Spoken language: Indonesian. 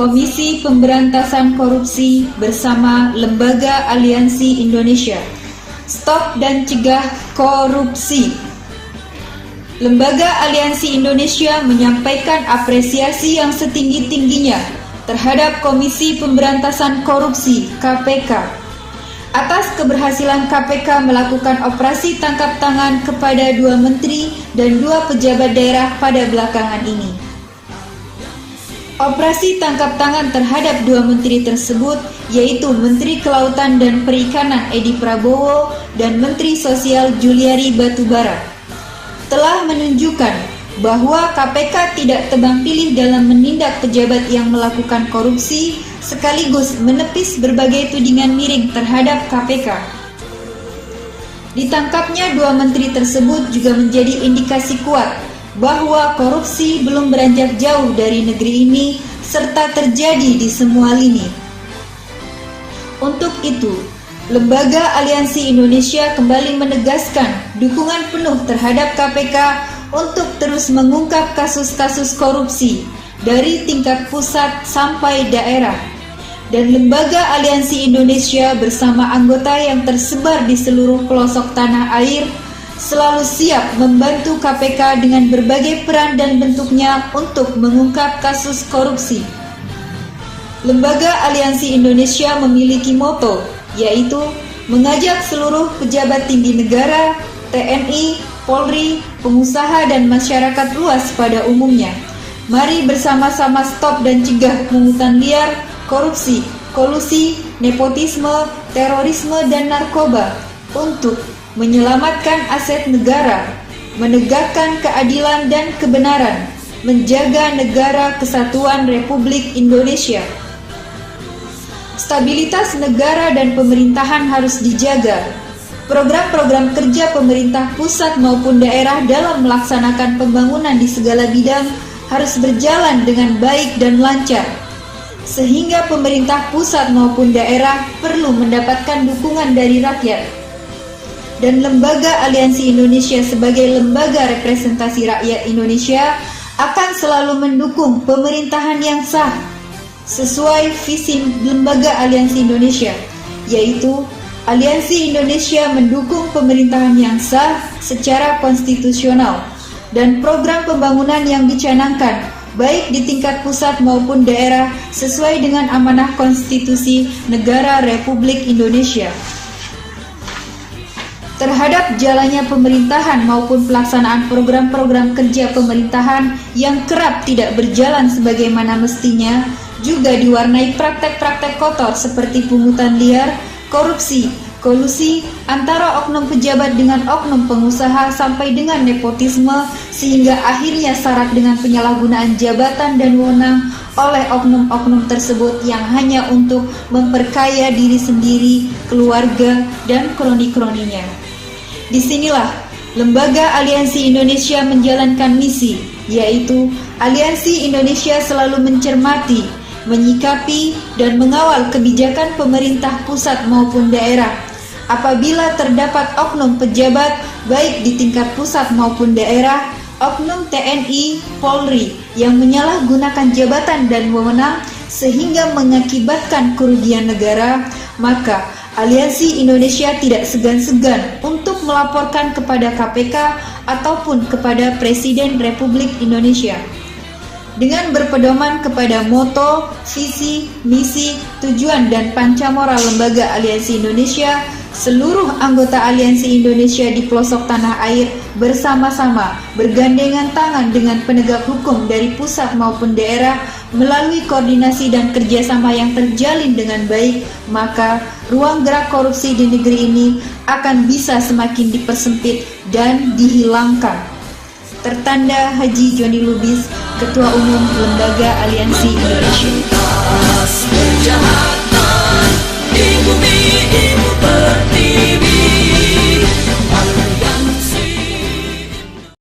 Komisi Pemberantasan Korupsi bersama Lembaga Aliansi Indonesia. Stop dan cegah korupsi. Lembaga Aliansi Indonesia menyampaikan apresiasi yang setinggi-tingginya terhadap Komisi Pemberantasan Korupsi (KPK) atas keberhasilan KPK melakukan operasi tangkap tangan kepada 2 menteri dan 2 pejabat daerah pada belakangan ini. Operasi tangkap tangan terhadap 2 menteri tersebut, yaitu Menteri Kelautan dan Perikanan Edi Prabowo dan Menteri Sosial Juliari Batubara, telah menunjukkan bahwa KPK tidak tebang pilih dalam menindak pejabat yang melakukan korupsi, sekaligus menepis berbagai tudingan miring terhadap KPK. Ditangkapnya 2 menteri tersebut juga menjadi indikasi kuat bahwa korupsi belum beranjak jauh dari negeri ini serta terjadi di semua lini. Untuk itu, Lembaga Aliansi Indonesia kembali menegaskan dukungan penuh terhadap KPK untuk terus mengungkap kasus-kasus korupsi dari tingkat pusat sampai daerah. Dan Lembaga Aliansi Indonesia bersama anggota yang tersebar di seluruh pelosok tanah air selalu siap membantu KPK dengan berbagai peran dan bentuknya untuk mengungkap kasus korupsi. Lembaga Aliansi Indonesia memiliki moto, yaitu mengajak seluruh pejabat tinggi negara, TNI, Polri, pengusaha dan masyarakat luas pada umumnya. Mari bersama-sama stop dan cegah pungutan liar, korupsi, kolusi, nepotisme, terorisme dan narkoba untuk menyelamatkan aset negara, menegakkan keadilan dan kebenaran, menjaga negara kesatuan Republik Indonesia. Stabilitas negara dan pemerintahan harus dijaga. Program-program kerja pemerintah pusat maupun daerah dalam melaksanakan pembangunan di segala bidang harus berjalan dengan baik dan lancar, sehingga pemerintah pusat maupun daerah perlu mendapatkan dukungan dari rakyat. Dan Lembaga Aliansi Indonesia sebagai lembaga representasi rakyat Indonesia akan selalu mendukung pemerintahan yang sah sesuai visi Lembaga Aliansi Indonesia, yaitu Aliansi Indonesia mendukung pemerintahan yang sah secara konstitusional dan program pembangunan yang dicanangkan baik di tingkat pusat maupun daerah sesuai dengan amanah konstitusi Negara Republik Indonesia. Terhadap jalannya pemerintahan maupun pelaksanaan program-program kerja pemerintahan yang kerap tidak berjalan sebagaimana mestinya, juga diwarnai praktek-praktek kotor seperti pungutan liar, korupsi, kolusi antara oknum pejabat dengan oknum pengusaha sampai dengan nepotisme, sehingga akhirnya syarat dengan penyalahgunaan jabatan dan wewenang oleh oknum-oknum tersebut yang hanya untuk memperkaya diri sendiri, keluarga, dan kroni-kroninya. Disinilah Lembaga Aliansi Indonesia menjalankan misi, yaitu Aliansi Indonesia selalu mencermati, menyikapi, dan mengawal kebijakan pemerintah pusat maupun daerah. Apabila terdapat oknum pejabat, baik di tingkat pusat maupun daerah, oknum TNI, Polri, yang menyalahgunakan jabatan dan wewenang sehingga mengakibatkan kerugian negara, maka Aliansi Indonesia tidak segan-segan untuk melaporkan kepada KPK ataupun kepada Presiden Republik Indonesia. Dengan berpedoman kepada moto, visi, misi, tujuan, dan pancamoral Lembaga Aliansi Indonesia, seluruh anggota Aliansi Indonesia di pelosok tanah air bersama-sama bergandengan tangan dengan penegak hukum dari pusat maupun daerah melalui koordinasi dan kerjasama yang terjalin dengan baik, maka ruang gerak korupsi di negeri ini akan bisa semakin dipersempit dan dihilangkan. Tertanda Haji Joni Lubis, Ketua Umum Lembaga Aliansi Indonesia. Kejahatan di bumi ini